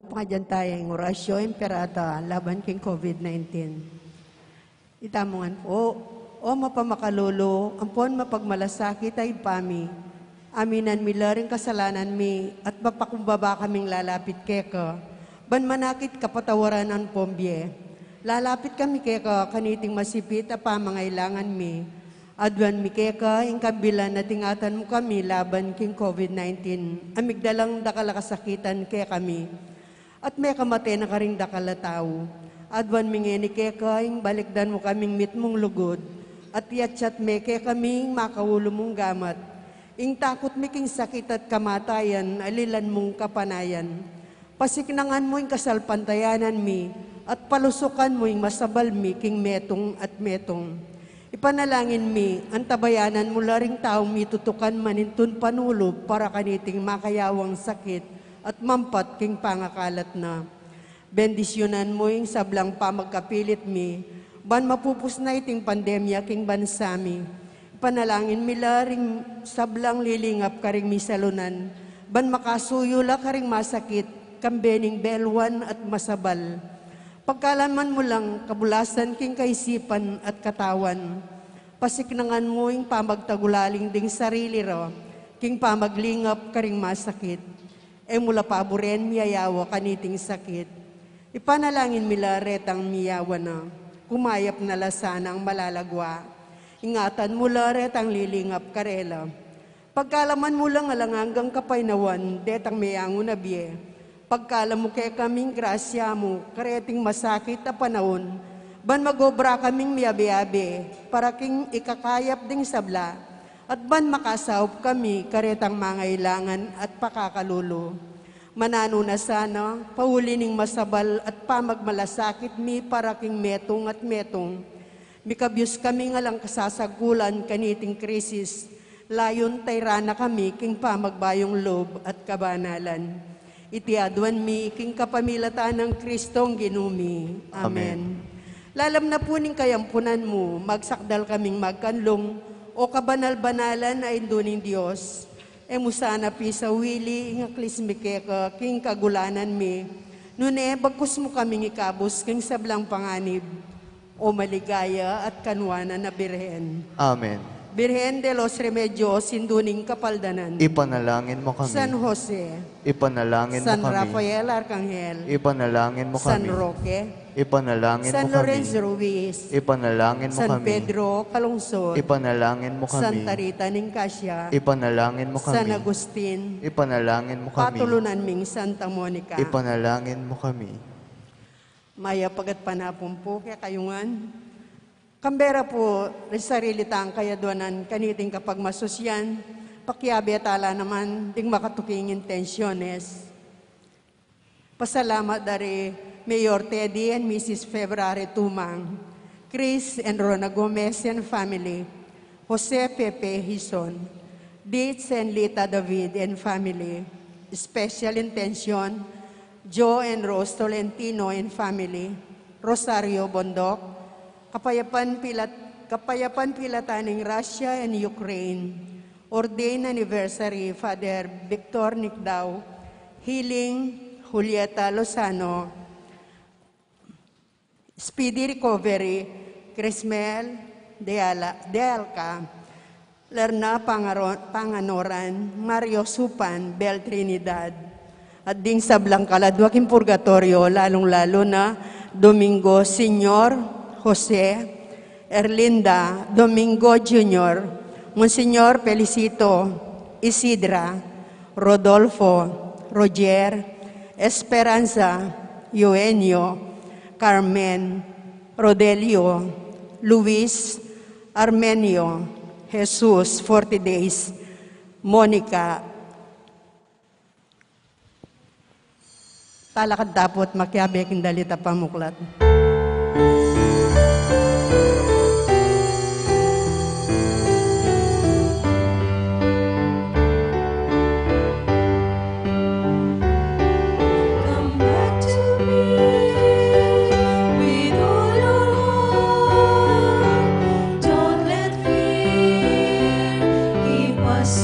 Pakadyan tayong orasyon, imperata, laban king COVID-19. Itamongan po, o mapamakalolo, ampon mapagmalasakit ay pami, aminan mi laring kasalanan mi, at mapakumbaba kaming lalapit keka, ban manakit kapatawaran ang pombye. Lalapit kami keka, kaniting masipit, a pamangailangan mi, adwan mi keka, ingkabilan na tingatan mo kami laban king COVID-19, amigdalang dakalakasakitan kaya kami. At may kamate na karing dakala tao. Adwan mingeni keka, ing balikdan mo kaming mitmong lugod. At yatsyat me kaya kaming makaulo mong gamat. Ing takot miking sakit at kamatayan, alilan mong kapanayan. Pasiknangan mo ing kasalpantayanan mi, at palusukan mo ing masabal mi king metong at metong. Ipanalangin mi, ang tabayanan mo laring taong mitutukan manintun panulo para kaniting makayawang sakit at mampat king pangakalat na. Bendisyonan mo yung sablang pamagkapilit mi, ban mapupus na iting pandemya king bansami. Panalangin mi laring sablang lilingap karing misalunan, ban makasuyula karing masakit, kambening belwan at masabal. Pagkalaman mo lang kabulasan king kaisipan at katawan, pasiknangan mo yung pamagtagulaling ding sarili ro, king pamaglingap karing masakit. Mula paboren miyayawa kaniting sakit. Ipanalangin mila retang miyawa na, kumayap na lasana ang malalagwa. Ingatan mula retang lilingap karela. Pagkalaman mo lang alangang kapainawan, detang miyango na biye. Pagkalam mo kay kaming grasya mo, kareting masakit na panahon, ban magobra kaming miyabi-abi, para king ikakayap ding sabla, at ban makasawp kami karetang mangailangan at pakakalulo. Manano na sana, paulining masabal at pamagmalasakit mi para king metong at metong. Mikabyos kami nga lang kasasagulan kaniting krisis, layon tayrana kami king pamagbayong lob at kabanalan. Itiadwan mi king kapamilatan ng Kristong ginumi. Amen. Lalam na po ning kayampunan mo, magsakdal kaming magkanlong, o kabanal-banalan na induning Diyos, musana pi sa wili, nga klismikeka, king kagulanan mi, nune, bagkus mo kaming ikabos, king sablang panganib, o maligaya at kanwana na Birhen. Amen. Birhen de los Remedios, induning kapaldanan. Ipanalangin mo kami. San Jose, Ipanalangin San mo kami. Rafael Arcangel, Ipanalangin mo San kami. Roque, Ipanalangin San mo kami. Lorenzo Ruiz, Ipanalangin mo San kami. Pedro Calungsod, Ipanalangin mo kami. Santa Rita Nicasio, Ipanalangin mo San kami. Agustin, Ipanalangin mo kami. Patulunan ming Santa Monica. Ipanalangin mo kami. Maya pagat panapon po kaya kayungan. Kambera po, sarili tang kayaduanan kaniting kapag masusyan, pakyabi at ala naman ding makatuking intensyones. Pasalamat dari Mayor Teddy and Mrs. February Tumang, Chris and Rona Gomez and family, Jose Pepe Hison, Dietz and Lita David and family, special intention, Joe and Rose Tolentino and family, Rosario Bondok, Kapayapan Pilataning Russia and Ukraine, ordained anniversary Father Victor Nicdao, healing Julieta Lozano, speedy recovery Crismel de Alca, Lerna Panganoran, Mario Supan, Bel Trinidad, at ding sablang kaladwaking purgatorio, lalong-lalo na Domingo Senior, Jose, Erlinda, Domingo Jr., Monsignor Felicito, Isidra, Rodolfo, Roger, Esperanza, Eugenio, Carmen, Rodelio, Luis, Armenio, Jesus, 40 days, Monica, talakad tapot makiabek indalita pamuklat.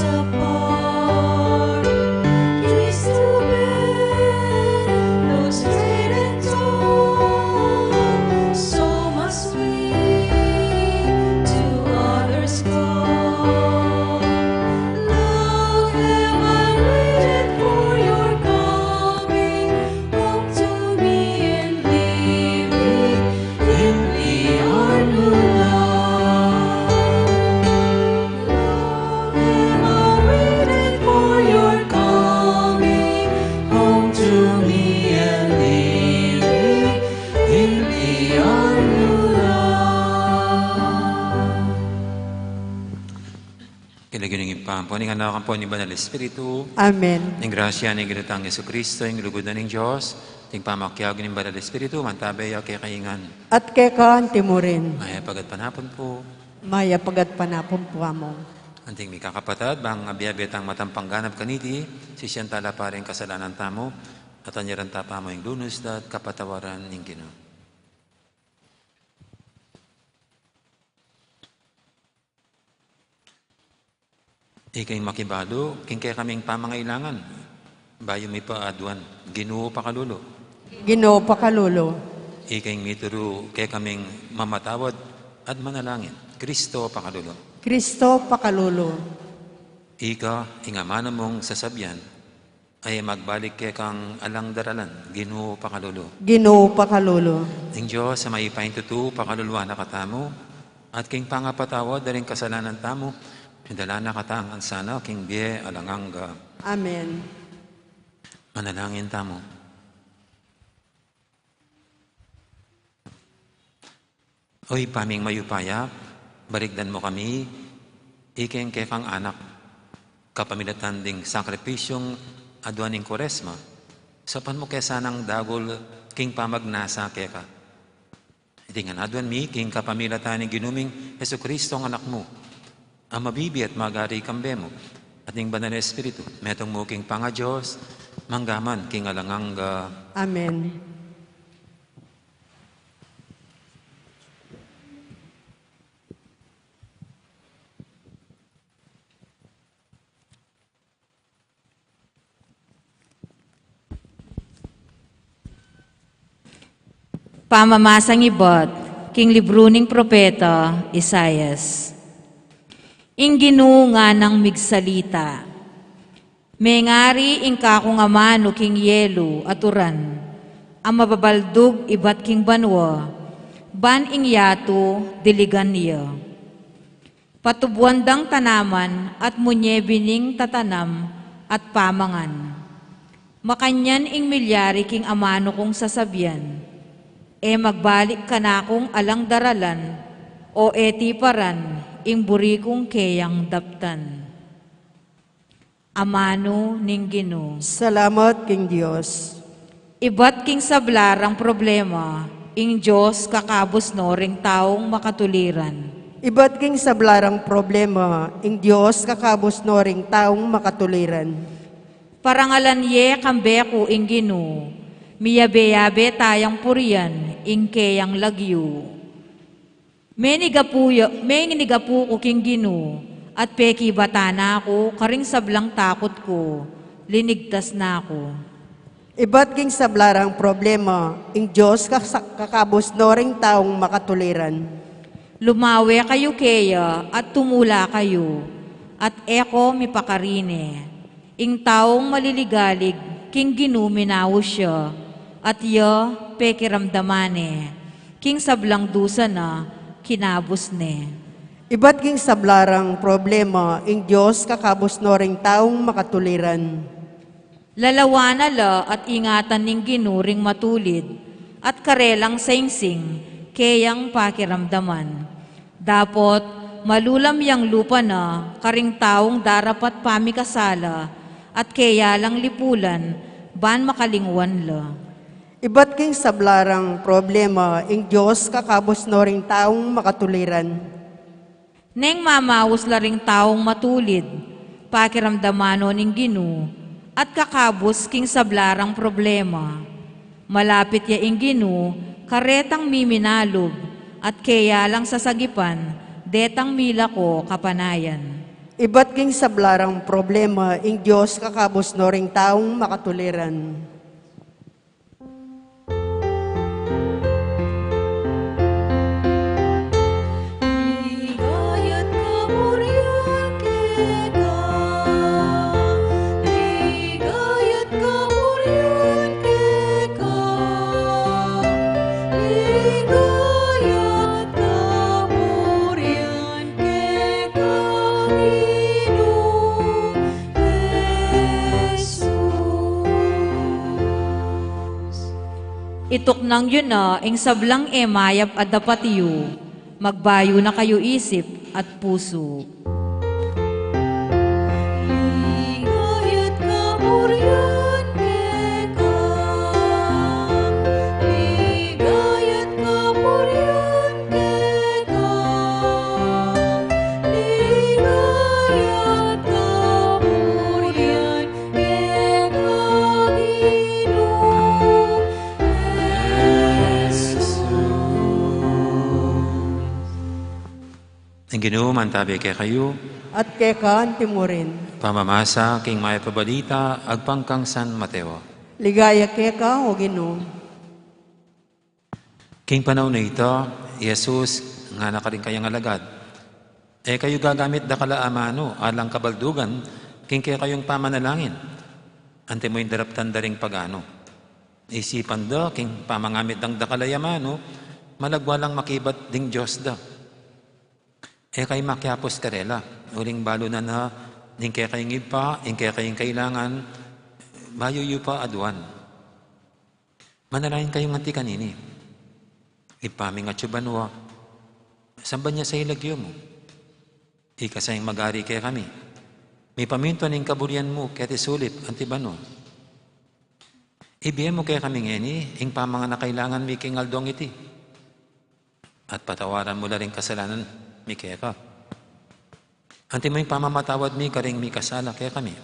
Apart, Cristo ven, pampuning anak po ni Banal Espiritu, Amen. ng grasya ni Ginutang Yesu Kristo, ng lugudan ng Diyos, ting pamakyag ng Banal Espiritu, mantabay kay kaingan. At kekan timurin, Maya pagad panapon po, maya pagat panapon po among. anting mi kakapatad, bang abiyabet ang matampangganap kaniti, si siyantala pa rin kasalanan tamo, at anyaran tapa mo yung lunos dat kapatawaran ng Ginoo. Ikay makibalo, king kaya kaming pamangailangan. Bayo may paaduan, Ginoo pakalulo. Ginoo pakalolo, Ikay mituro, kaya kaming mamatawad at manalangin. Kristo pakalulo. Kristo pakalolo, Ika, ingamana mong sasabyan, ay magbalik kaya kang alang daralan. Ginoo pakalulo. Ginoo pakalolo, Ing Diyos sa maipaintutu, pakaluluwa na katamo, at king pangapatawad na rin kasalanan tamo, dala na katang ansana, king biye alanganga. Amen. Manalangin tamo. Oy, paming mayupaya, barigdan mo kami, ikeng kekang anak, kapamilatan ding sakripisyong aduaning koresma, sapan mo kesa ng dagol, king pamagnasa keka. Itingan aduan mi, king kapamilatan ng ginuming Yesu Kristo ang anak mo, ang mabibi at magari kambe mo, at ning banal na Espiritu, metong mo king panga Diyos, manggaman king alanganga. Amen. Pamamasang ibot, king libro ning propeta, Isayas. Ing ginunga ng migsalita, mengari ing kakong amano king yelo aturan, ang mababaldog ibat king banwa, ban ing yato diligan niya. Patubuandang tanaman at munyebining tatanam at pamangan. Makanyan ing milyari king amano kong sasabyan, magbalik ka na kong alang daralan, o etiparan, ing buri kong keyang daptan. Amano ning Ginoo. Salamat king Dios. Ibat king sablarang problema, ing Diyos kakabos no ring taong makatuliran. Iba't king sablarang problema, ing Dios kakabos no ring taong makatuliran. Parangalan ye kambeko ing Ginoo, miyabe-yabe tayang purian, ing keyang lagyo. May nigapu ko king Ginoo, at peki bata na ako, karing sablang takot ko, linigtas na ako. Iba't king sablarang problema, ing Diyos kakabos no ring taong makatuliran. Lumawe kayo keya, at tumula kayo, at eko mipakarine. Ing taong maliligalig, king Ginoo minawo siya, at ya pekiramdamane, king sablang dusa na, kinabos ne. Iba't king sablarang problema, ing Diyos kakabos no ring taong makatuliran. Lalawana la at ingatan ning ginuring matulid, at karelang saingsing, keyang pakiramdaman. Dapot, malulam yang lupa na, karing taong darapat pamikasala, at kaya lang lipulan, ban makalingwan la. Iba't king sablarang problema, ing Diyos kakabos no ring taong makatuliran. Neng mamawos la ring taong matulid, pakiramdamano ning Ginoo, at kakabos king sablarang problema. Malapit ya ing Ginoo, karetang miminalog, at kaya lang sasagipan, detang mila ko kapanayan. Iba't king sablarang problema, ing Diyos kakabos no ring taong makatuliran. Ligayat kamurian keka, ligayat kamurian keka, ligayat kamurian keka, Ginoong Jesus. Itok nang yun na, ing sablang emayap at dapatiyo, magbayo na kayo isip at puso. kapurian kekang, ligaya't kapurian kekang, ligaya't kapurian kekang Ginoong Jesus. Ang Ginoo mantabi kay kayo, At kekaan timurin. pamamasa king may pabalita, agpangkang San Mateo. Ligaya keka o Ginoo. King panahon na ito, Jesus, nga na ka rin kayang alagad. Kayo gagamit da kala amano, alang kabaldugan, king kaya kayong pamanalangin. Ante mo yung daraptan da ring pagano. Isipan da, king pamangamit dang da kalayamano, malagwalang makibat ding Diyos da. Kay makiapos karela, uling balo na ning kaya kayong ipa, ing kaya kayong kailangan, mayuyu pa aduan. Manalayin kayong anti kanini. Ipaming at subanwa, samba niya sa ilagyo mo. Ikasayang magari kaya kami. May paminto ning kaburian mo, kaya tisulip, antibanwa. Ibiyan mo kaya kami ngeni, ing pamanga na kailangan mi king aldong iti. At patawaran mo na rin kasalanan mi kaya ka. Anti mo yung pamamatawad mi karing mi kasala kaya kami.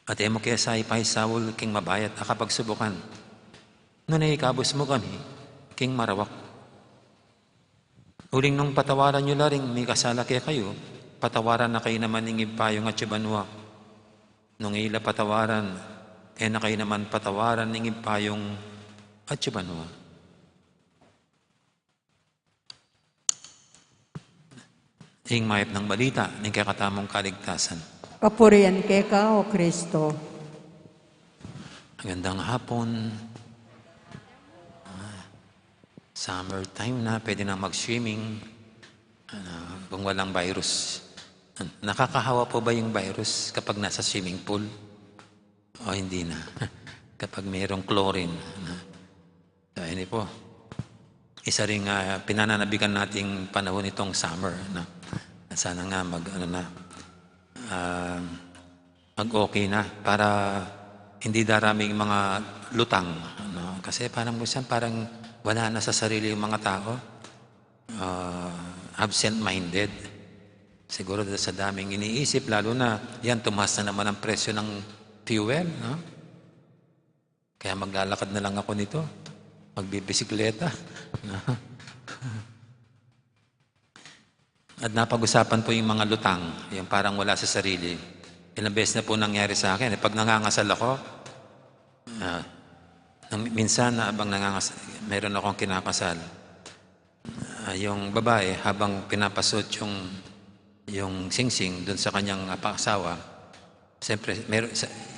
At emo kaya sa ipahisawol king mabayat akapagsubukan. Nung naikabos mo kami, king marawak. Uling nung patawaran nyo laring mi kasala kaya kayo, patawaran na kayo naman ng ipayong at subanwa. Nung ila patawaran, na kayo naman patawaran ng ipayong at subanwa. Ing mayap ng balita, ng kakatamong kaligtasan. Kapurian keka o Kristo. Magandang hapon. Summertime na, pwede na mag-swimming. Kung walang virus. Nakakahawa po ba yung virus kapag nasa swimming pool? O hindi na? Kapag mayroong chlorine. So, hindi po. Isa rin pinananabigan nating panahon itong summer. Sana nga mag-okay na para hindi daraming mga lutang. Kasi parang wala na sa sarili yung mga tao. Absent-minded. Siguro sa daming iniisip, lalo na yan, tumaas na naman ang presyo ng fuel. No? Kaya maglalakad na lang ako nito. Magbibisikleta. No? At napag-usapan po yung mga lutang, yung parang wala sa sarili. Ilang beses na po nangyari sa akin. Pag nangangasal ako, minsan habang meron akong kinakasal. Yung babae, habang pinapasot yung singsing doon sa kanyang asawa, siyempre,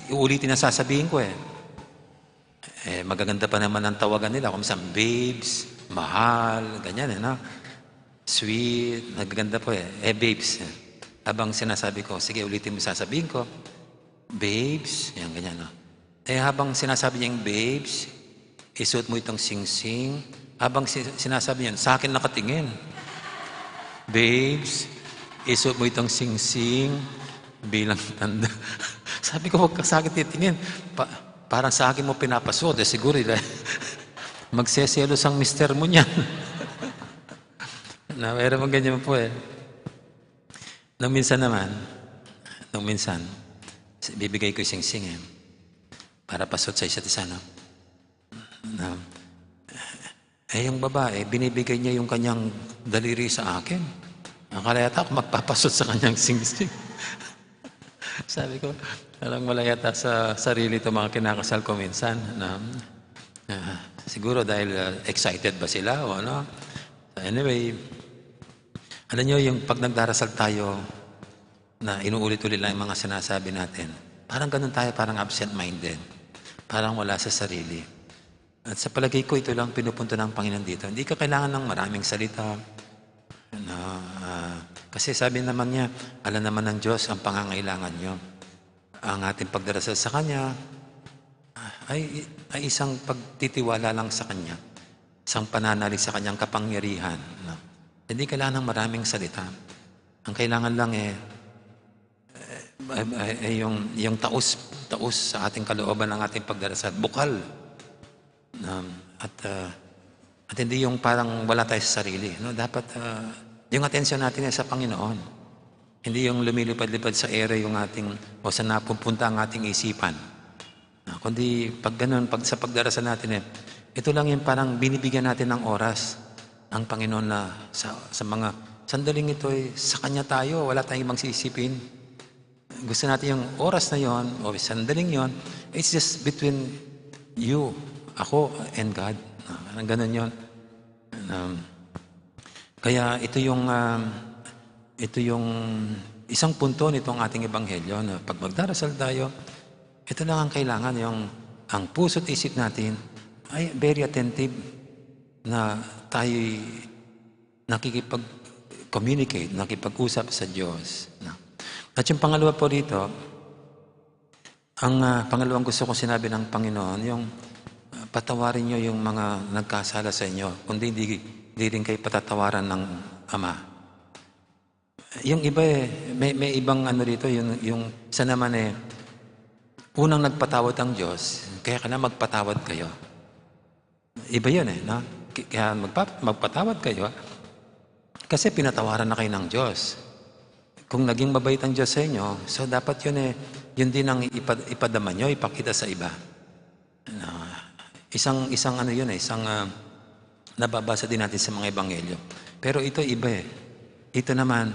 uulitin na sasabihin ko magaganda pa naman ang tawagan nila. Kung minsan, babes, mahal, ganyan no? Sweet, nagaganda po babes. Habang sinasabi ko, sige ulitin mo sasabihin ko, babes, yan ganyan no? Habang sinasabi niya yung babes, isuot mo itong sing-sing. Habang sinasabi niya, sa akin nakatingin. Babes, isuot mo itong sing-sing bilang tanda. Sabi ko, huwag ka sa akin titingin. Parang sa akin mo pinapasuot. Siguro, magseselos ang mister mo niyan. Meron mong ganyan po Nung minsan, bibigay ko yung sing-sing para pasot sa isa't isa. Yung babae, binibigay niya yung kanyang daliri sa akin. Akala yata ako magpapasot sa kanyang sing-sing. Sabi ko, alang wala yata sa sarili ito mga kinakasal ko minsan. Siguro dahil excited ba sila o ano. So anyway, alam nyo yung pag nagdarasal tayo na inuulit-ulit lang yung mga sinasabi natin, parang ganun tayo, parang absent-minded. Parang wala sa sarili. At sa palagay ko, ito lang pinupunto ng Panginoon dito. Hindi ka kailangan ng maraming salita. Kasi sabi naman niya, alam naman ng Diyos ang pangangailangan nyo. Ang ating pagdarasal sa Kanya ay isang pagtitiwala lang sa Kanya. Isang pananalig sa Kanyang kapangyarihan. Hindi kailangan ng maraming salita. Ang kailangan lang yung taos sa ating kalooban ng ating pagdarasal, bukal. At hindi yung parang wala tayo sa sarili. No? Dapat yung atensyon natin ay sa Panginoon. Hindi yung lumilipad-lipad sa ere yung ating, o sa napupunta ang ating isipan. Kundi pag ganun, sa pagdarasal natin ito lang yung parang binibigyan natin ng oras ang Panginoon na sa mga sandaling ito sa Kanya tayo, wala tayong ibang sisipin. Gusto natin yung oras na yon o sandaling yon, it's just between you, ako, and God. Ganun yon. Kaya ito yung isang punto nitong ating ebanghelyo na pag magdarasal tayo, ito lang ang kailangan, ang puso't isip natin ay very attentive na tayo'y nakikipag-communicate, nakipag-usap sa Diyos. At yung pangalawa po rito, ang pangalawang gusto kong sinabi ng Panginoon, yung patawarin nyo yung mga nagkasala sa inyo, kundi hindi rin kayo patatawaran ng Ama. Yung iba may ibang rito, yung isa naman unang nagpatawad ang Diyos, kaya na magpatawad kayo. Iba yun no? Kaya magpatawad kayo kasi pinatawaran na kayo ng Diyos. Kung naging mabait ang Diyos sa inyo, so dapat yun din ang ipadama nyo, ipakita sa iba. Isang nababasa din natin sa mga ebanghelyo. Pero ito iba Ito naman,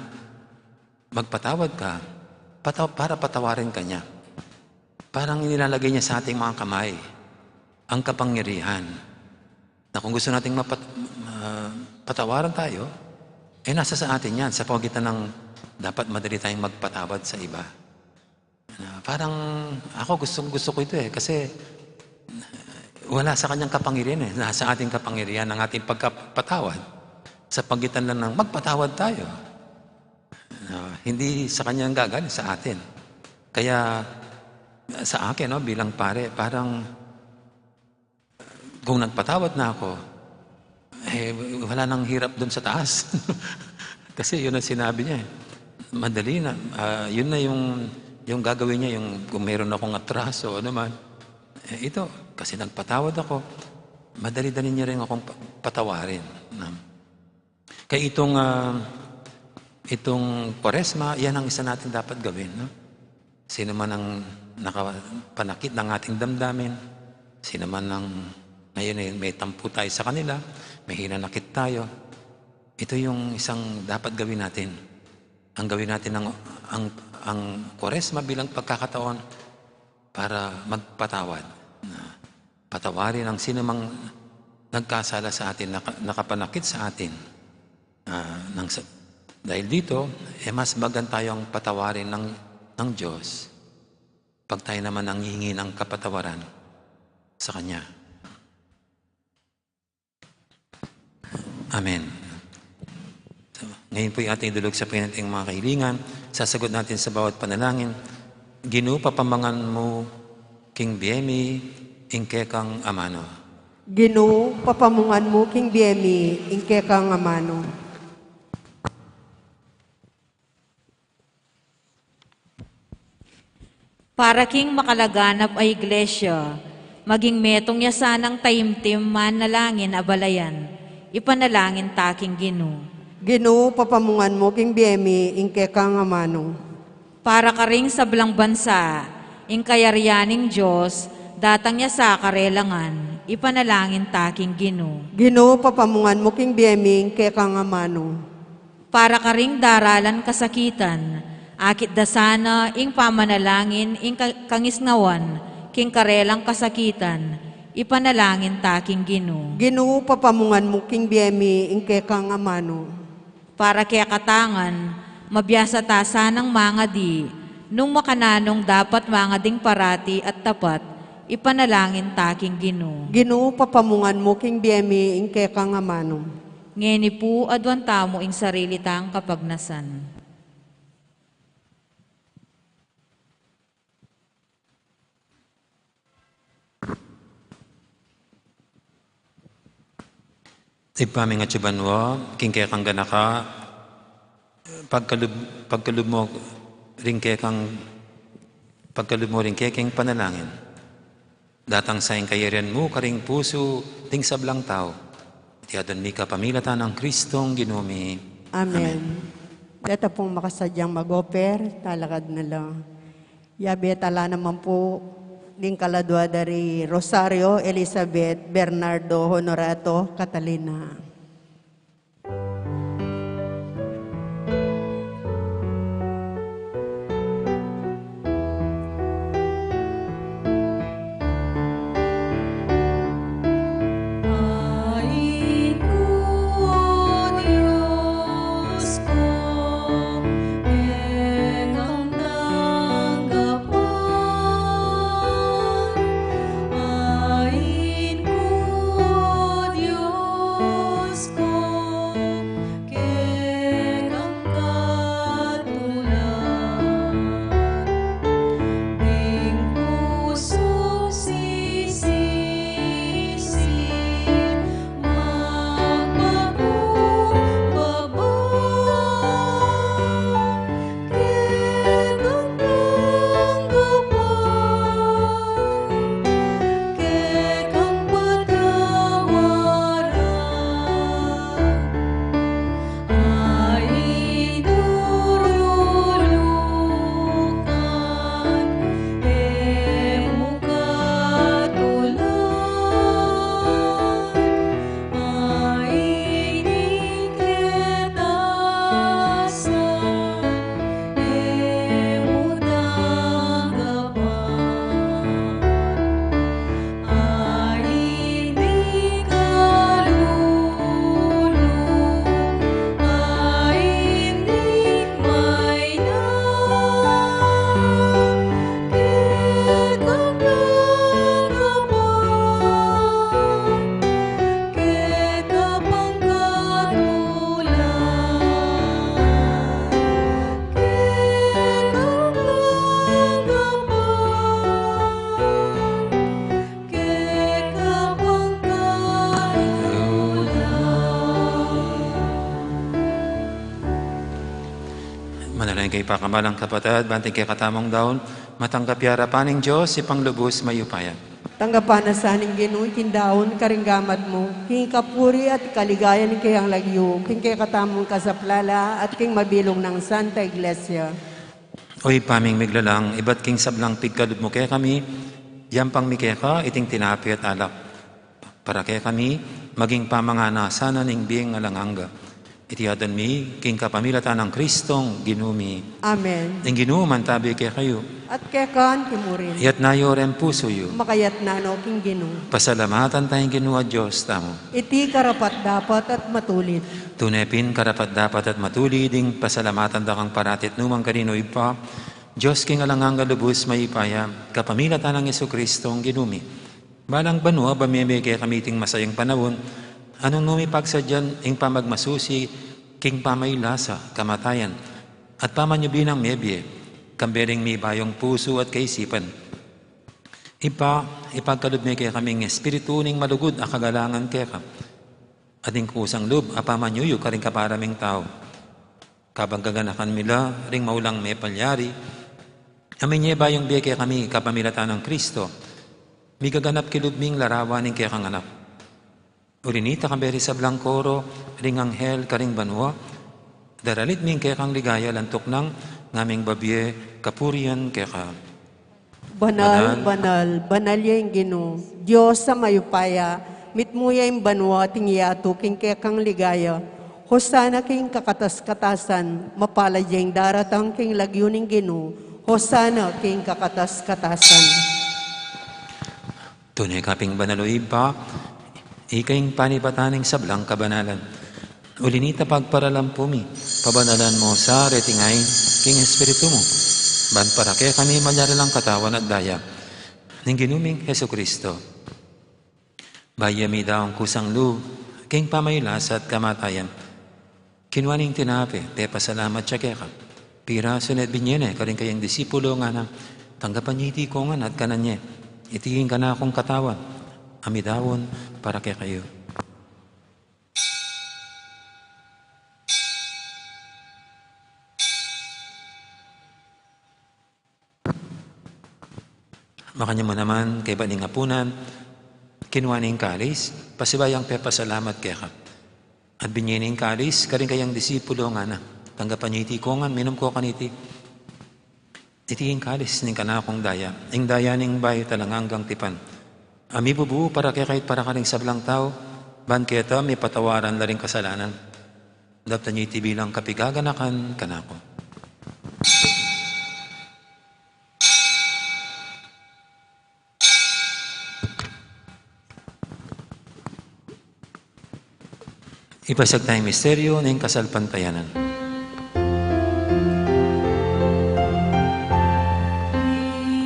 magpatawad ka para patawarin ka niya. Parang nilalagay niya sa ating mga kamay ang kapangyarihan na kung gusto nating patawaran tayo, nasa sa atin yan, sa pagitan ng dapat madali tayong magpatawad sa iba. Parang ako gusto ko ito kasi wala sa kanyang kapangyarihan nasa ating kapangyarihan ng ating pagkapatawad sa pagitan lang ng magpatawad tayo. Hindi sa kanyang gagaling sa atin. Kaya sa akin bilang pare, parang kung nagpatawad na ako, wala nang hirap doon sa taas. Kasi yun ang sinabi niya. Madali na. Yun na yung gagawin niya, yung kung meron akong atraso o naman. Ito, kasi nagpatawad ako, madali-dali niya rin akong patawarin. Kaya itong Kwaresma, yan ang isa natin dapat gawin. Sino man ang nakapanakit ng ating damdamin, sino man ang ngayon may tampo tayo sa kanila, may hinanakit tayo, ito yung isang dapat gawin natin. Ang gawin natin ang Kwaresma bilang pagkakataon para magpatawad. Patawarin ang sino mang nagkasala sa atin, nakapanakit sa atin. Dahil dito, mas bagan tayong patawarin ng Diyos pag tayo naman ang hihingi ng kapatawaran sa Kanya. Amen. So, ngayon po yung ating dulog sa pinating mga kahilingan. Sasagot natin sa bawat panalangin. Ginoo, papamangan mo, King Biemi, ingke kang amano. Ginoo, papamungan mo, King Biemi, ingke kang amano. Para king makalaganap ay iglesia, maging metong yasanang taimtim manalangin abalayan, ipanalangin taking Ginoo. Ginoo, papamungan mo, King Biemi, ingke kang amano. Para ka ring sa belang bansa, ingkayaryaning Diyos, datang niya sa karelangan, ipanalangin taking Ginoo. Ginoo, papamungan mo, King Biemi, ingke kang amano. Para ka ring daralan kasakitan, akit dasana ing pamanalangin ing kangisnawan, king karelang kasakitan, ipanalangin taking Ginoo. Ginoo, papamungan mo, King Biemi, ingke kang amano. Para kaya katangan, mabiyasa ta sanang mga di, nung makananong dapat mga ding parati at tapat, ipanalangin taking Ginoo. Ginoo, papamungan mo, King Biemi, ingke kang amano. Ngeni po adwan tamo ing sarili tang kapagnasan. Ipaming at sibanwa, kingke kang ganaka, pagkalub mo, ringke kang Pagkaloob mo rin keking panalangin. Datang sa kayarian mo, karing puso, ting sablang tao. Tiyadan mi ka pamilatan ng Kristong ginumi. Amen. Dito pong makasadyang mag-oper, talakad na lang. Yabe tala naman po, ding kaladwa dari Rosario, Elizabeth, Bernardo, Honorato, Catalina. Ay ko, Diyos ko, ekang tanggapan. Ay ko, Diyos ko, ekang katulan. Ing puso sisisi, magpakumbaba, ketang tanggapan, kekang patawaran. Ay nurulukan, emo katulan. Ay nikitasan, emo tanggapan. Ay hindi kalulu, ay hindi may na, ketang tanggapan, ketapang katulan, ketang tanggapan, ketapang katulan. Manalangin kay pakamalang kapatid, banting kay katamong daon, matanggap yara paning Diyos, ipanglubos mayupaya. Tanggapan na sa aning Ginoo, tindaon, karinggamat mo, king kapuri at kaligayan kay ang lagyo, king kay katamong kasaplala at king mabilong ng Santa Iglesia. Oy paming miglalang, iba't king sablang pigkaloob mo kay kami, yampang mikeka, iting tinapi at alak. Para kay kami, maging pamangana sana ning biyeng alanganga. Itiyadan mi, king kapamilatan ng Kristong ginumi. Amen. Ing ginuman tabi kay kayo, At kekan, kimurin, iyat nayo ren puso yo. makayat na no, king Ginoo. Pasalamatan tayong ginuwa Diyos tamo. Iti karapat dapat at matulid. Tunepin karapat dapat at matuli ding pasalamatan da kang paratit numang kanino ipa. Diyos king alangang galubos maipaya, kapamilatan ng Yesu Kristong ginumi. Balang banwa, bameme kaya kamiting masayang panahon, anong numi pagsadyan, ing pamagmasusi, king pamaylasa, kamatayan, at pamanyubinang mebye, kambering mi bayong puso at kaisipan. Ipagkalub mi kaya kaming espiritu ning malugod a kagalangan kaya ka. Ating kusang lub, apamanyuyo ka rin kaparaming tao. Kabang gaganakan mila, ring maulang may palyari, amin niya bayong biya kaya kami kapamilatan ng Kristo, mi gaganap kilubming larawaning kaya kang anak. Urinita kamberi sa Blancoro, ring anghel karing banwa, daralit ming kaya kang ligaya lantok ng ngaming babye kapurian kaya ka. Banal, banal, banal yung Ginoo. Diyos sa mayupaya, mitmuya yung banwa, tingyato, king kekang ligaya. Hosana king kakatas-katasan, mapalad yung daratang king lagyuning Ginoo. Hosana king kakatas-katasan. Tunay kaping banaloy pa, ikaing panipataning sablang kabanalan. Ulinita pagparalampumi, pabanalan mo sa retingay, king espiritu mo. Ban para kaya kami malyaralang katawan at daya, ng ginuming Heso Kristo. Bayami daw ang kusang lu, king pamaylas at kamatayan. Kinwaning tinapi, te pasalamat siya kaya ka. Pira sunod binyene, karing kayang disipulo nga na, tanggapan niya iti kongan at kanan niya. Itiging ka na akong katawan, amidawon para kay kayo. Makanya mo naman kay baning apunan, kinuha ning kalis, pasibayang pasalamat kaya ka. At binyining kalis, karing kayang disipulo nga na. Tanggapan niyo iti kongan, minum ko kaniti. Iti kalis ning kanakong daya, ing daya ning bayo talanganggang tipan. Ami bubu para kaya kahit para karing sablang tao, ban keta may patawaran na rin kasalanan. Dapat niyo iti bilang kapigaganakan kanako. Ipasag tayong misteryo ng kasalpantayanan.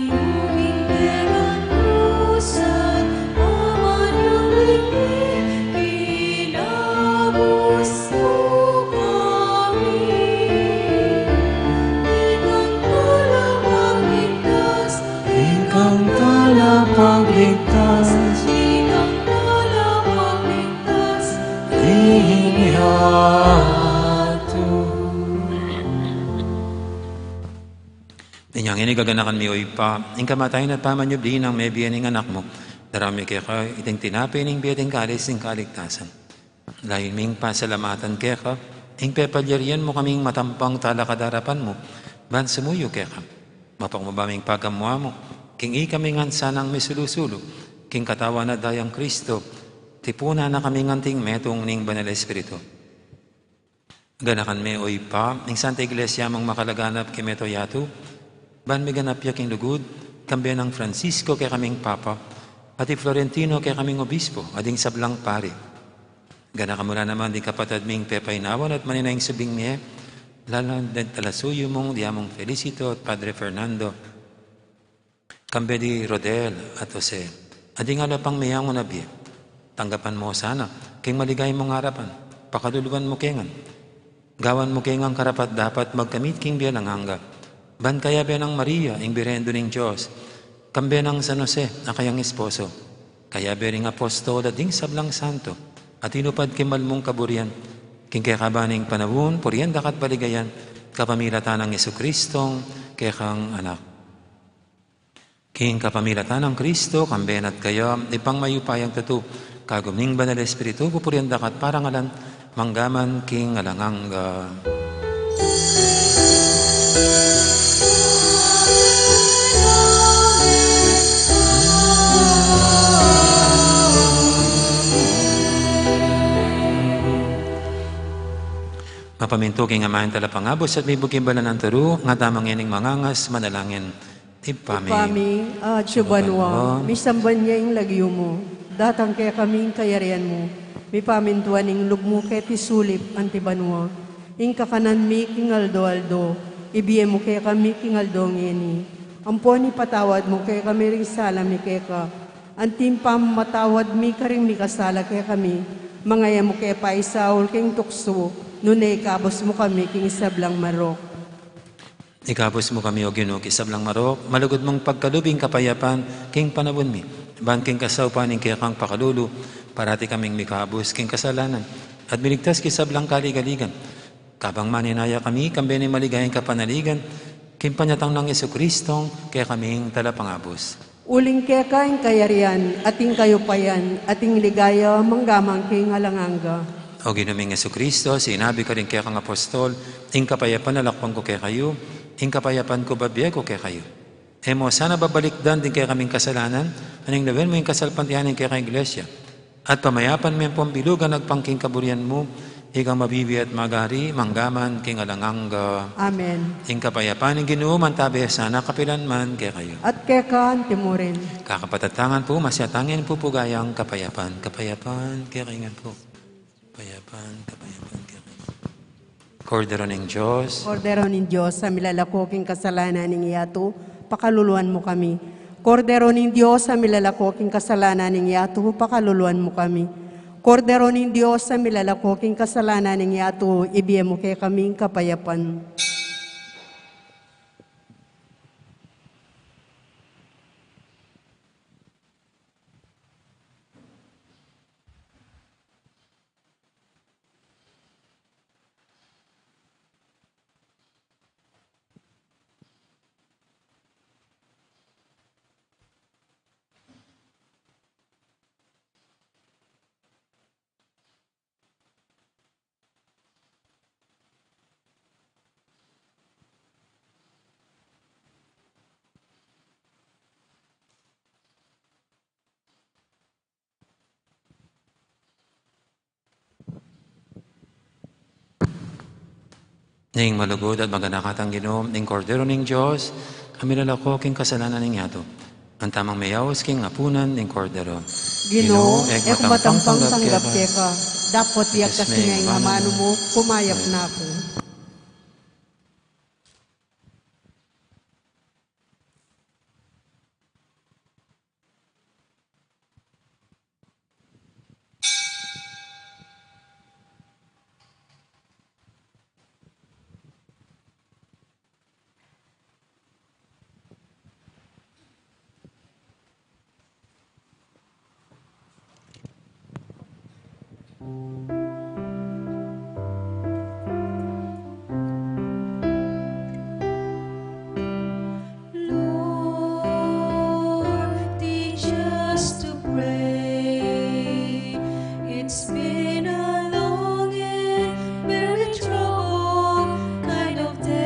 Inumin kaganusan, aman yung ligid, kinabos mo kami. Ikang talapagligtas, Ikang talapagligtas, ikang talapagligtas, Inyang inigaganakan mi oy pa, ing kamatayan at pamanyub din ang may biyaning anak mo, darami kaya ka, iting tinapin ing biyating kalis ing kaligtasan. Lain ming pasalamatan kaya ka, ing pepalyarian mo kaming matampang talakadarapan mo, ban sumuyo kaya ka. Mapangmabaming pagkamwa mo, king ikaming sanang misulusulo, king katawa na dayang Kristo, tipuna na kaming anting metong ning banal espiritu. Ganakan me oy pa, ing Santa Iglesia mong makalaganap kimeto yatu, ban may ganap yaking lugod, kambiyan ng Francisco kay kaming Papa, at Florentino kay kaming Obispo, ading sablang pari. Gana ka mula naman di kapatid ming pepaynawan at maninayang subing miye, lalang den talasuyo mong diamong Felicito at Padre Fernando, kambe di Rodel at Jose, ading alapang miyang unabi, tanggapan mo sana, king maligay mong harapan, pakaduluan mo kengan, gawan mo kengang karapat dapat magkamit king biyalang hangga, ban kaya benang Maria, ing birendo ning Diyos, kambe ng San Jose, na kayang esposo, kaya bering apostol at ding sablang santo, at inupad kimal mong kaburian, king kaya kabaning panawon, puriyan dakat baligayan, kapamilatan ng Jesukristong kaya kang anak. King kapamilatan ng Kristo, kamben at kaya, ipang mayupayang tatu, kaguming banal espiritu, pupuriyan dakat parangalan, manggaman king alangangga. Mapaminto king amahan talapangabos at may bugim bala ng taro, nga tamang yaning mangangas, manalangin. Tipami. Pami, Chubanwa, misamban niya yung lagyo mo, datang kaya kaming kayarian mo, mi pamintuan ing lugmo kaya tisulip antibanwa, ing kakanan mi kingaldo-aldo, ibiye mo kaya kami kingaldo ngeni, ampon ipatawad mo kaya kami ring sala mi kaya ka, antimpam matawad mi karing mi kasala kaya kami, mangaya mo kaya paisaul king tukso, nunay kabos mo kami king sablang marok. Ikapos mo kami o Ginoo kisablang marok, malugod mong pagkalubing kapayapan, king panabon mi, ban king kasawpaning kaya kang pakalulu, parati kaming mikabos king kasalanan, at miligtas kisablang kaligaligan. Kabang maninaya kami, kambe ni maligayang kapanaligan, king panyatang ng Jesukristong, kaya kaming talapangabos. Uling kaya kaing kayarian, ating kayo payan, ating ligaya, manggamang king alanganga. O Ginoong Jesucristo, sinabi ka rin kaya kang apostol, ing kapayapan nalakpang ko kaya kayo, ing kapayapan ko babiya ko kaya kayo. Emo, sana babalikdan din kaya kaming kasalanan, aning lawin mo yung kasalpantiyanin kaya kang iglesia. At pamayapan mo yung pambilugan nagpangking kaburian mo, ikaw mabibi at magari, manggaman, king alangangga. Amen. Ing kapayapan ng Ginoo, mantabi sana kapilan man kaya kayo. At kaya kaan timurin. Kakapatatangan po, masyatangin po pugayang kapayapan. Kapayapan, kaya kaingan po. Kapayapan, kapayapan, kaya kaingan. Kordero ng Diyos. Kordero ng Diyos, sa milalakoking kasalanan ng yato, pakaluluan mo kami. Kordero ng Diyos, sa milalakoking kasalanan ng yato, pakaluluan mo kami. Kordero ng Diyos, sa milalakoking kasalanan ng yato, ibiye mo kay kaming kapayapan. Ning malugod at maganakatang Ginom, ning kordero ning Diyos, kami lalako king kasalanan ning yato. Ang tamang mayawas king apunan ning kordero. Ginoo, ek matampang tanggap ka. keka. Dapat yak Yes, kasi ma'am. nga nga mano mo, pumayap na ako. Lord, teach us to pray. It's been a long and very troubled kind of day.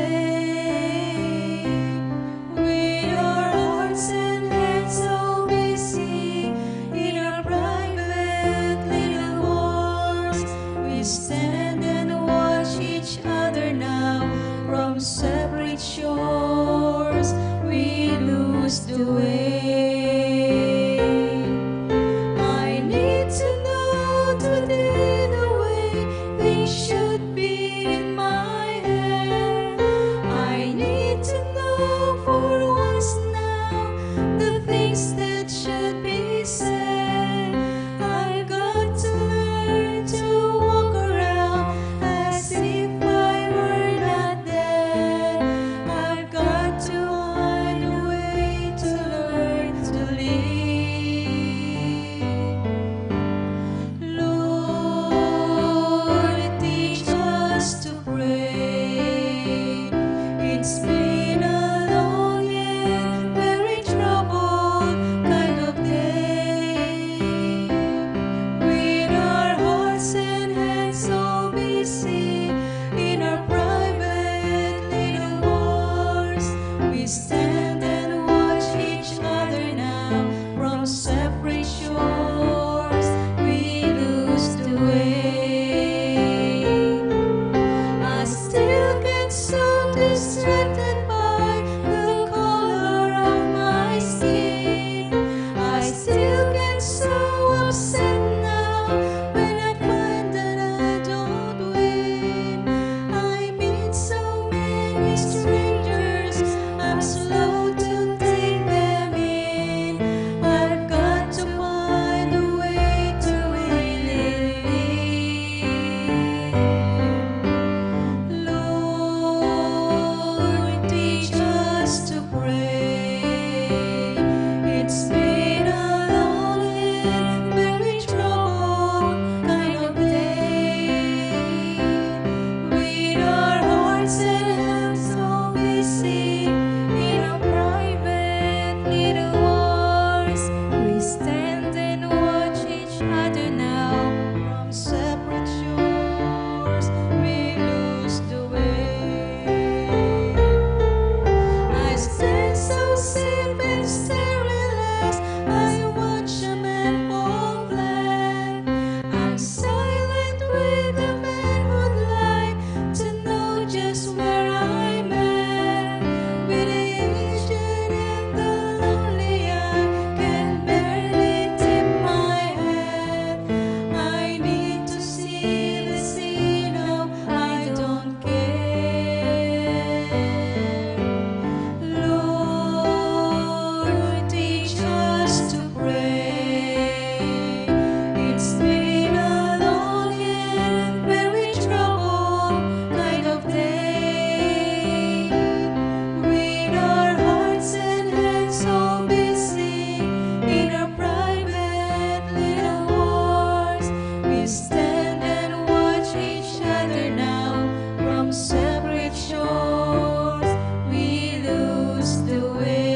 With our hearts and hands so busy in our private little wars, we stand and watch each other now from separate shores. We lose the way. I need to know today the way things should be in my head. I need to know for once now the things that should be said. I've got to learn to walk around as if I were not dead. I've got to find a way to learn to live. Lord, teach us to pray. It's been a long and very troubled kind of day. With our hearts and hands so busy in our private little wars, we stand and watch each other now from separate shores. We lose the way. I still get so distracted by the color of my skin. I still get so upset now when I find that I don't win. I meet so many strangers, I'm slow to take them in. I've got to find a way to really live. Lord, teach us to pray. It's been a long and very troubled kind of day. With our hearts and hands so busy in our private little wars, we stand and watch each other now from separate shores. We lose the way. I stand so safe and stare relaxed. I watch a man fall flat. I'm silent with the man who'd like to know just where I'm at. With the aged and the lonely, I can barely tip my hat. I need to see the scene of I don't care. Lord, teach us to pray. It's been a long and very troubled kind of day. With our hearts and hands so busy in our private little wars, we stand and watch each other now from separate shores. We lose the way.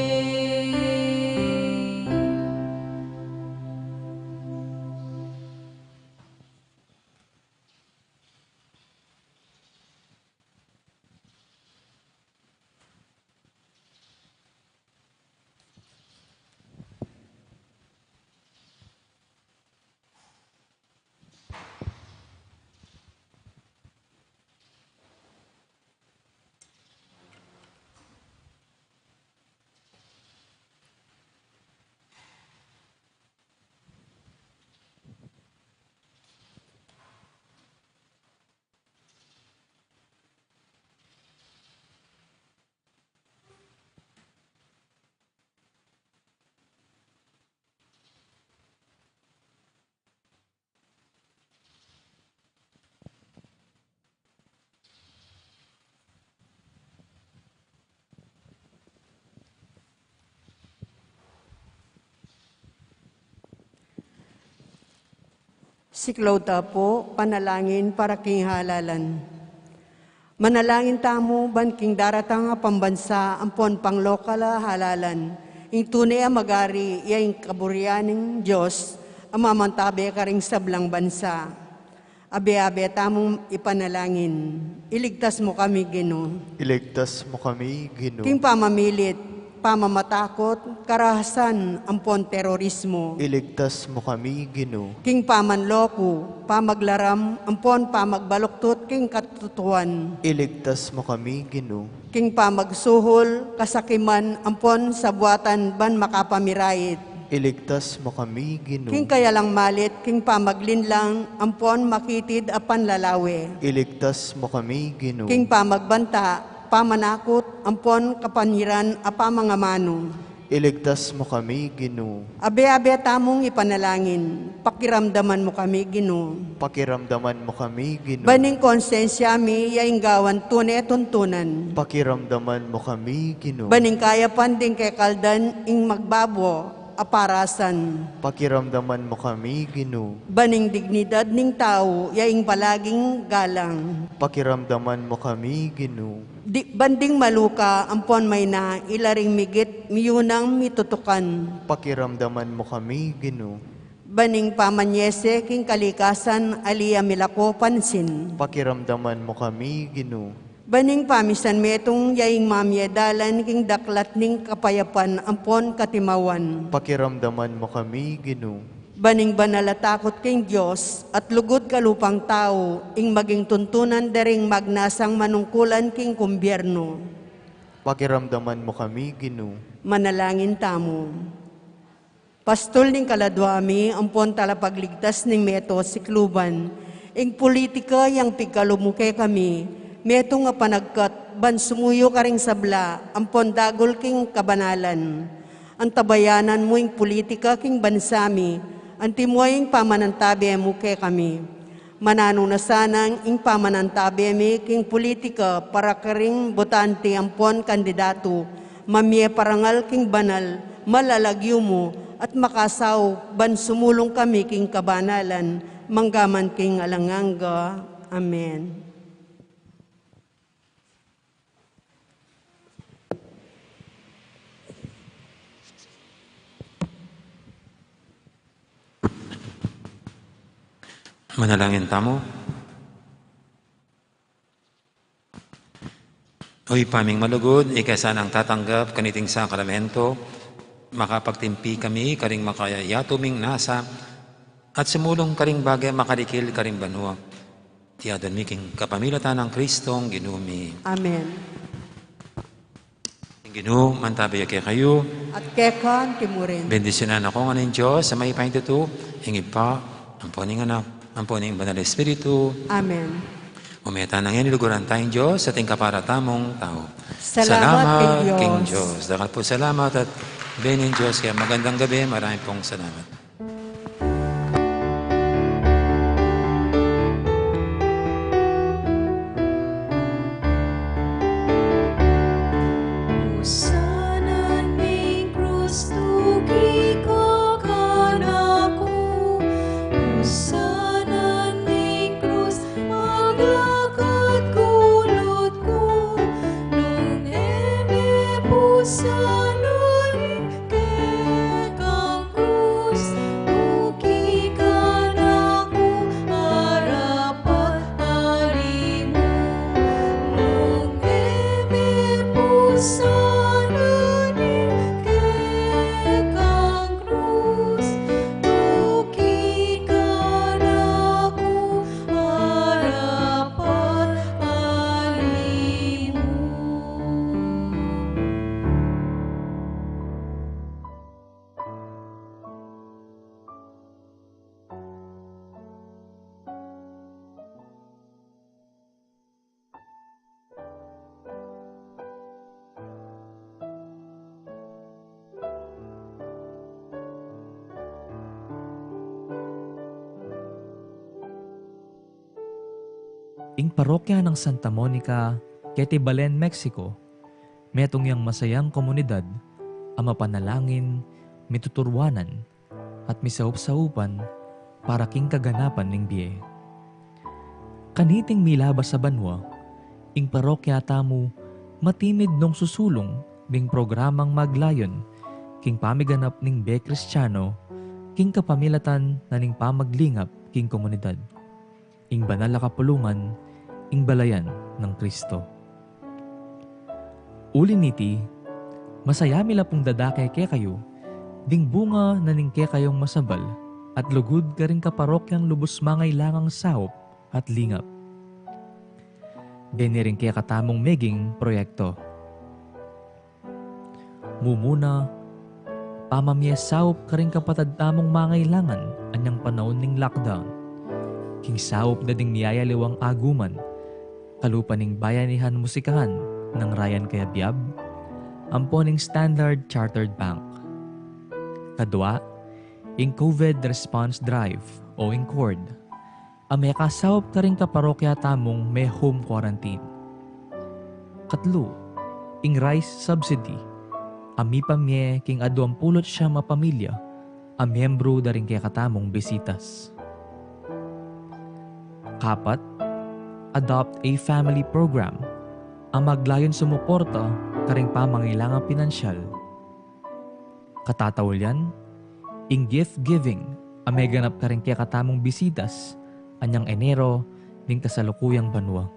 Si Claudia po, panalangin para king halalan. Manalangin tamo, ban king daratang nga pambansa, ampon pang lokal halalan. Ing tunay magari, yaing kaburyaning Diyos, amamantabi ka ring sablang bansa. Abe-abe tamong ipanalangin. Iligtas mo kami, Ginoo. Iligtas mo kami, Ginoo. King pamamilit, pamamatakot, karahasan, ampon terorismo. Iligtas mo kami, Ginoo. King pamanloko, pamaglaram, ampon pamagbaluktot, king katutuan. Iligtas mo kami, Ginoo. King pamagsuhol, kasakiman, ampon sa buwatan ban makapamirayit. Iligtas mo kami, Ginoo. King kaya lang malit, king pamaglinlang, ampon makitid apan lalawe. Iligtas mo kami, Ginoo. King pamagbanta, pamanakot, ampon kapanhiran, apa mga mano. Iligtas mo kami, Ginoo. Abe-abe tamong ipanalangin, pakiramdaman mo kami, Ginoo. Pakiramdaman mo kami, Ginoo. Baning konsensya mi, yaing gawan tunay tuntunan. Pakiramdaman mo kami, Ginoo. Baning kaya panding kay kaldan, ing magbabo, aparasan. Pakiramdaman mo kami, Ginoo. Baning dignidad ning tao, yaing palaging galang. Pakiramdaman mo kami, Ginoo. Banding maluka, ampon may na, ilaring migit, miyunang mitutukan. Pakiramdaman mo kami, Ginoo. Baning pamanyese, king kalikasan, aliya milako pansin. Pakiramdaman mo kami, Ginoo. Baning pamisan metong yaing mamyedalan, king daklat ning kapayapan, ampon katimawan. Pakiramdaman mo kami, Ginoo. Baning banalatakot king Diyos at lugod kalupang tao, ing maging tuntunan daring magnasang manungkulan king kumbierno. Pakiramdaman mo kami, Ginoo. Manalangin tamo. Pastol ning kaladwami, ampon talapagligtas ning meto si Kluban, ing politika yang pigkalumuke kami, meto nga panagkat, ban sumuyo ka ring sabla, ampon dagol king kabanalan. Ang tabayanan mo ing politika king bansami, ang timuaying pamanantabi mo kay kami. Manano na sanang ing pamanantabi mi king politika para karing botante ampon kandidato, mamye parangal king banal, malalagyo mo, at makasaw, ban sumulong kami king kabanalan, manggaman king alanganga. Amen. Manalangin tamo. Oy paming malugod, ikasan ang tatanggap kaniting sakramento, makapagtimpi kami, karing makayayatuming nasa, at sumulong karing bagay makarikil karing banwa. Tiyadon miking kapamilatan ng Kristong ginumi. Amen. Ginoo, mantabay kay kayo. At kekan timurin. Bendisyonan ako ng Diyos sa may pahintuto, hingip pa, ang poning anak, ang poning banal Espiritu. Amen. Umeta nang yan, iluguran tayong Diyos sa ating kaparatamong tao. Salamat, King Diyos. Diyos. Dakat po salamat at benin Diyos. Kaya magandang gabi, maraming pong salamat. Sana ning krus tugi ko kanaku. Sana ning krus maglakad kulot ko. Nung eme pusanon kekang krus tugi kanaku harapat alimu. Nung eme pusanon Ing parokya ng Santa Monica, Ketibalen, Mexico, metong yang masayang komunidad, ang mapanalangin, mituturwanan, at misaup-saupan, para king kaganapan ning biye. Kaniting milabas sa banwa, ing parokya tamo matimid nung susulong ning programang maglayon king pamiganap ning be Kristiyano king kapamilatan na ning pamaglingap king komunidad. Ing banal na kapulungan, ing balayan ng Kristo. Uli niti, masaya mila pong dadakay ke kayo, ding bunga na ning ke kayong masabal, at lugod ka rin kaparokyang lubos mangay langang saop at lingap. Deni rin kaya katamong meging proyekto. Mumuna, pamamyesaop ka rin kapatad tamong mangailangan anyang panahon ning lockdown. King saop na ding niyayaliwang aguman, kalupa ning bayanihan musikahan ng Ryan Kayabyab, amponing Standard Chartered Bank. Kadwa, ing COVID Response Drive o ing CORD, may kasawap ka rin kaparokya tamong may home quarantine. Katlo, ing rice subsidy, ami pamye king adu ang pulot siya mapamilya, ang miyembro da rin kaya katamong bisitas. Kapat, adopt a family program, ang maglayon sumuporta karing pamangailangang pinansyal. Katatawalyan, ing gift giving, ang may ganap karing kaya katamong bisitas, anyang Enero ning kasalukuyang banwa.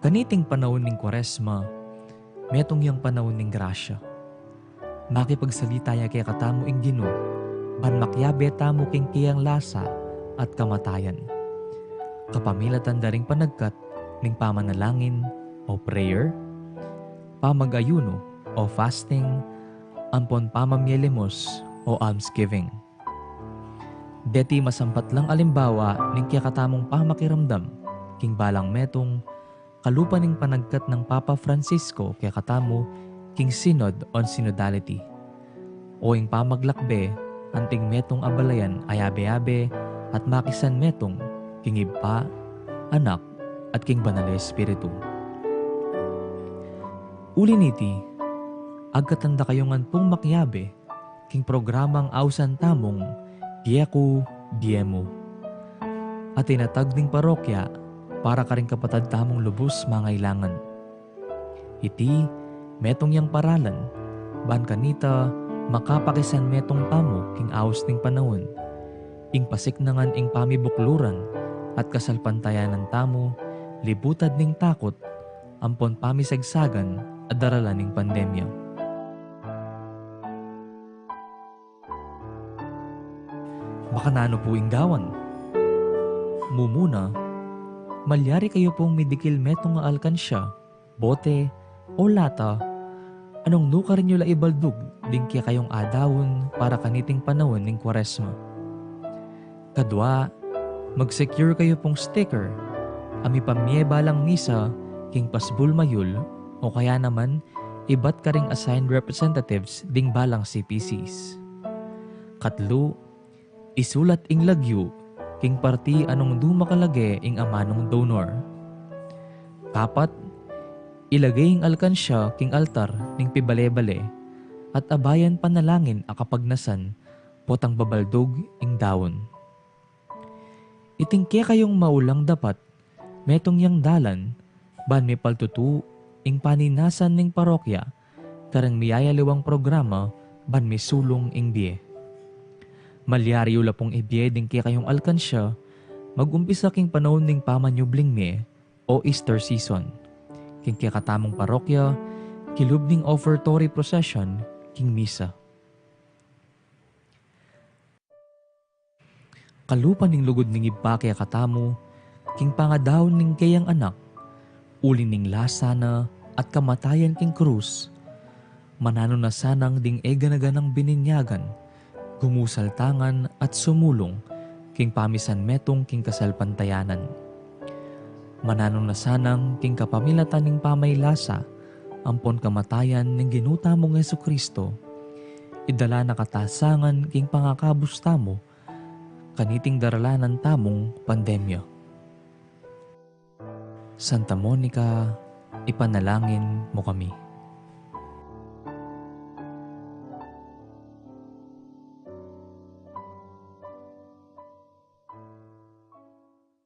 Kaniting panahon ning Kwaresma, metong yang panahon ning grasya. Makipagsalita ya kaya katamo ing Ginoo, ban makyabe tamo king kiyang lasa at kamatayan. Kapamilatan daring panagkat ning pamanalangin o prayer, pamagayuno o fasting, ampon pamamyelimos o almsgiving. Deti masampat lang alimbawa ning kaya katamong pamakiramdam, king balang metong kalupa ning panagkat ng Papa Francisco kaya katamo king Synod on Synodality. O ing pamaglakbe, anting metong abalayan ayabe-abe at makisan metong king Iba, Anak, at king Banal na Espiritu. Uli niti, agkatanda kayongan pong makyabe, king programang awsan tamong Dieko Diemo. At tinatag ning parokya para karing kapatad tamong lubos mangailangan. Iti, metong yang paralan, ban kanita makapakisan metong tamo king aws ning panahon, ing pasiknangan ing pamibukluran at kasalpantayanan tamo, libutad ning takot, ampon pamisagsagan at daralan ning pandemya. Baka nano po inggawan. Mumuna, malyari kayo pong midikil metong nga alkansya, bote, o lata, anong nuka rin nyo la ibaldug, ding kaya kayong adawon para kaniting panahon ng Kwaresma. Kadwa, mag-secure kayo pong sticker, ami pamye balang misa, king pasbul mayul, o kaya naman, ibat ka ring assigned representatives ding balang CPCs. Katlo, isulat ing lagyo, king parti anong dumakalage ing amanong donor. Kapat, ilagay ing alkansya king altar ning pibale-bale, at abayan panalangin akapagnasan, potang babaldog ing dawon. Itingke kayong maulang dapat, metong yang dalan, ban may paltutu, ing paninasan ning parokya, karang miyayaliwang programa, ban may sulong ing biye. Malyari ula pong ibiye din kaya kayong alkansya, mag-umpisa king panahon ning pamanyubling me o Easter season. King kaya katamong parokya, kilub ning offertory procession, king misa. Kalupan ning lugod ning iba kaya katamo, king pangadawon ning kayang anak, uli ning lasana at kamatayan king krus, manano na sanang ding eganaganang bininyagan, gumusaltangan at sumulong, king pamisan metong king kasalpantayanan. Mananong na sanang king kapamilatan ning pamaylasa, ampon kamatayan ning ginuta mong Jesucristo, idala na katasangan king pangakabus tamo, kaniting daralanan tamong pandemya. Santa Monica, ipanalangin mo kami.